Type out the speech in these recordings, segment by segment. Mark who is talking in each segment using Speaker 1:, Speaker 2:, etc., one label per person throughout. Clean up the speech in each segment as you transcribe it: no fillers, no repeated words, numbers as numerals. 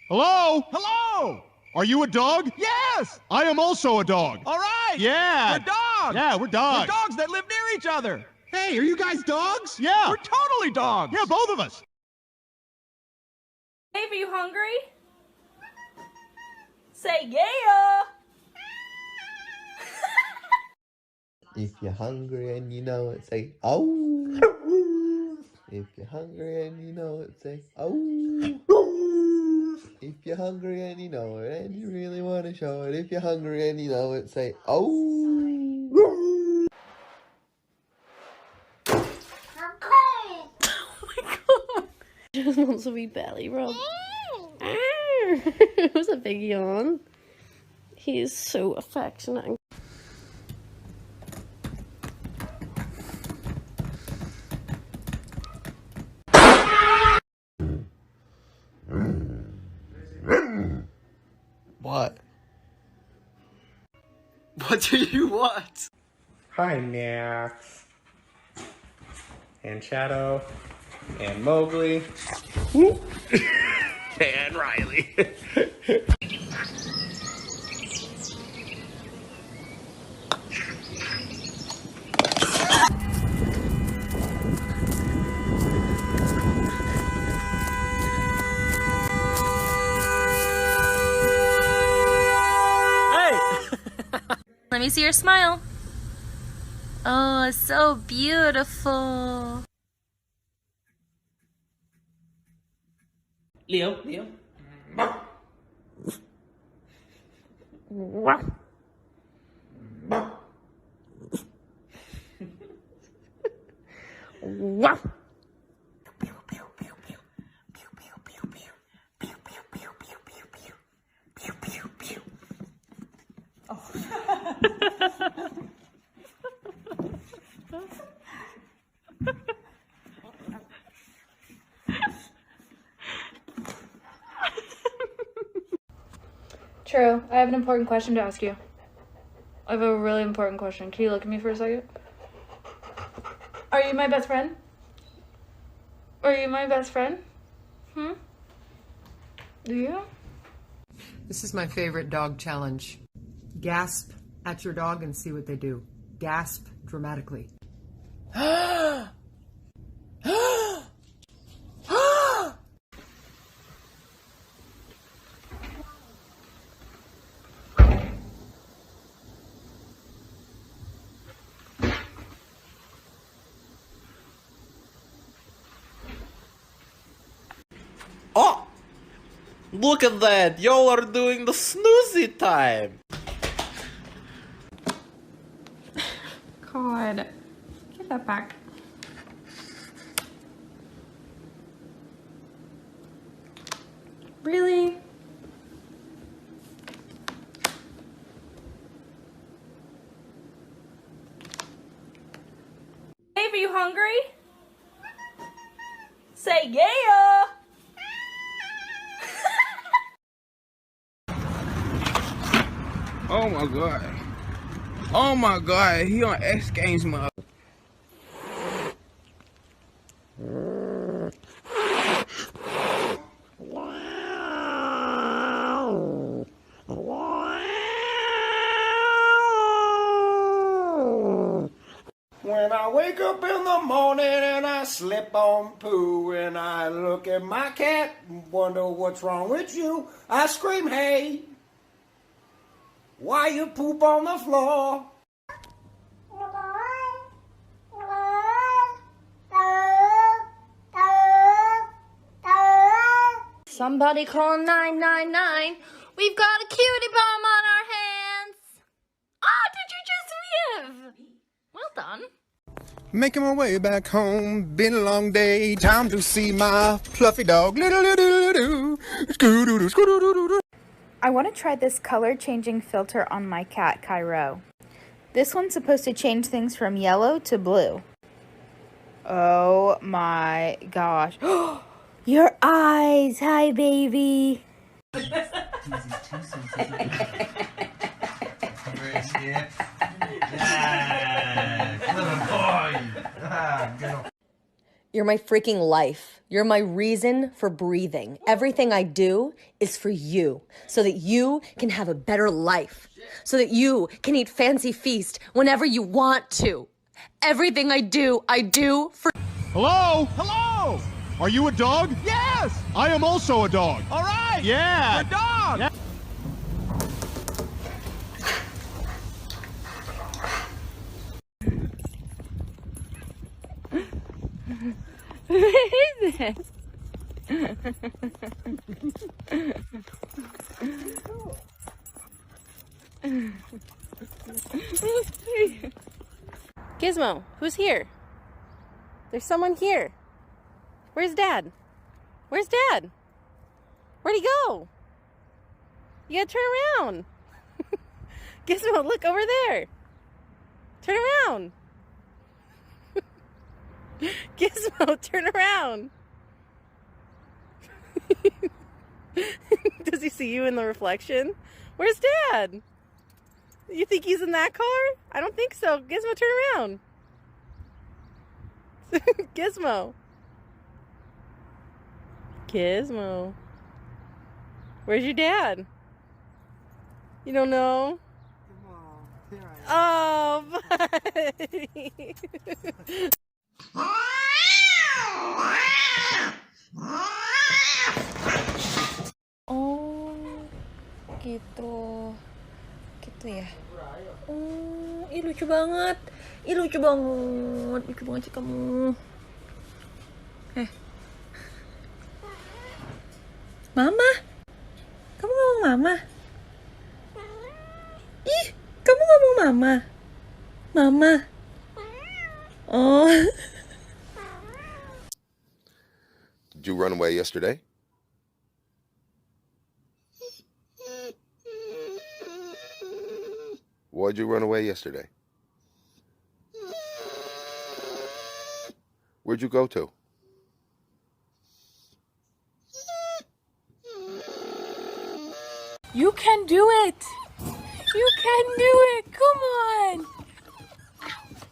Speaker 1: Hello?
Speaker 2: Hello!
Speaker 1: Are you a dog?
Speaker 2: Yes!
Speaker 1: I am also a dog.
Speaker 2: All right!
Speaker 1: Yeah.
Speaker 2: We're dogs!
Speaker 1: Yeah, we're dogs.
Speaker 2: We're dogs that live near each other!
Speaker 1: Hey, are you guys dogs? Yeah.
Speaker 2: We're totally dogs!
Speaker 1: Yeah, both of us.
Speaker 3: Dave, are you hungry? Say yeah!
Speaker 4: If you're hungry and you know it, say oh. If you're hungry and you know it, say oh. If you're hungry and you know it and you really want to show it, if you're hungry and you know it, say oh.
Speaker 3: Oh my god! Just wants to be belly rub. It was a big yawn. He is so affectionate.
Speaker 4: What?
Speaker 5: What do you want?
Speaker 6: Hi, Max. And Shadow. And Mowgli. And Riley.
Speaker 7: Let me see your smile. Oh, it's so beautiful.
Speaker 5: Leo.
Speaker 8: True. I have an important question to ask you. I have a really important question. Can you look at me for a second? Are you my best friend? Are you my best friend? Do you?
Speaker 9: This is my favorite dog challenge. Gasp at your dog and see what they do. Gasp dramatically.
Speaker 5: Oh! Look at that! Y'all are doing the snoozy time!
Speaker 8: God. Get that back. Really?
Speaker 3: Dave, are you hungry? Say yeah!
Speaker 2: Oh my god. Oh my god, he on X Games mode.
Speaker 6: When I wake up in the morning and I slip on poo and I look at my cat and wonder what's wrong with you, I scream, hey, why you poop on the floor?
Speaker 3: Somebody call 999. We've got a cutie bomb on our hands. Oh, did you just live? Well done.
Speaker 2: Making my way back home, been a long day, time to see my fluffy dog.
Speaker 8: I want to try this color changing filter on my cat, Cairo. This one's supposed to change things from yellow to blue. Oh my gosh. Your eyes! Hi, baby!
Speaker 10: You're my freaking life. You're my reason for breathing. Everything I do is for you, so that you can have a better life, so that you can eat fancy feast whenever you want to. Everything I do for...
Speaker 1: Hello? Hello! Are you a dog? Yes! I am also a dog.
Speaker 6: All right.
Speaker 1: Yeah!
Speaker 6: We're dogs.
Speaker 1: Yeah.
Speaker 3: What is it? Gizmo, who's here? There's someone here. Where's Dad? Where's Dad? Where'd he go? You gotta turn around. Gizmo, look over there. Turn around. Gizmo, turn around. Does he see you in the reflection? Where's Dad? You think he's in that car? I don't think so. Gizmo, turn around. Gizmo. Gizmo. Where's your dad? You don't know? Oh, buddy.
Speaker 7: Oh, gitu. Gitu ya. Oh, ih lucu banget. Ih lucu banget. Lucu banget sih kamu. Mama. Kamu ngomong mama? Ih, kamu ngomong mama? Mama. Oh.
Speaker 11: Did you run away yesterday? Why'd you run away yesterday? Where'd you go to?
Speaker 3: You can do it! You can do it! Come on!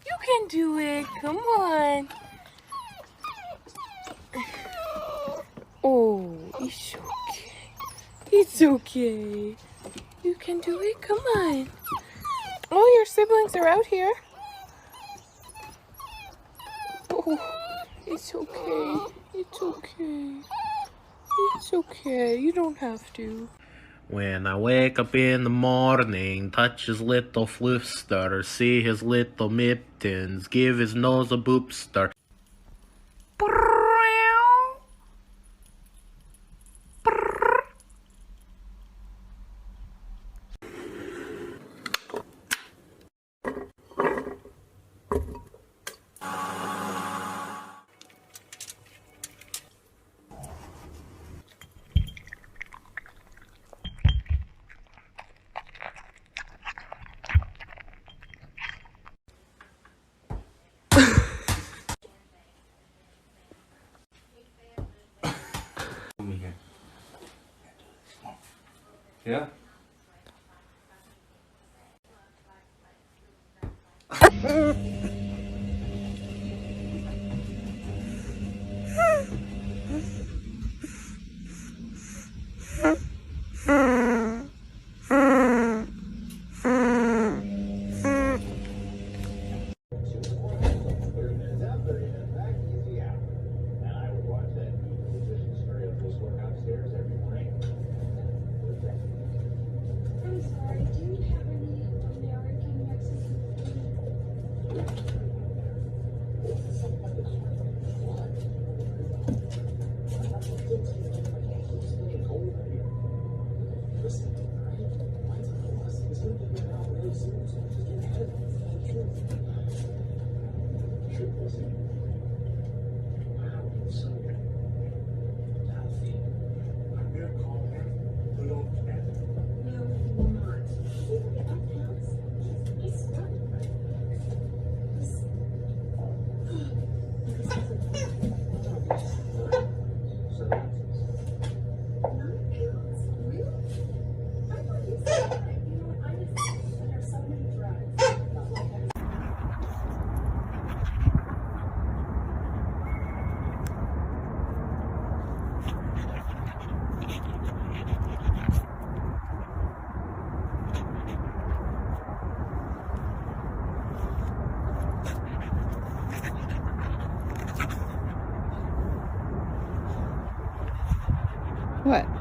Speaker 3: You can do it! Come on! Oh, it's okay. It's okay. You can do it. Come on. Oh, your siblings are out here. Oh, it's okay. It's okay. It's okay. You don't have to.
Speaker 5: When I wake up in the morning, touch his little fluster, see his little mittens, give his nose a boopster.
Speaker 12: Yeah?
Speaker 8: What?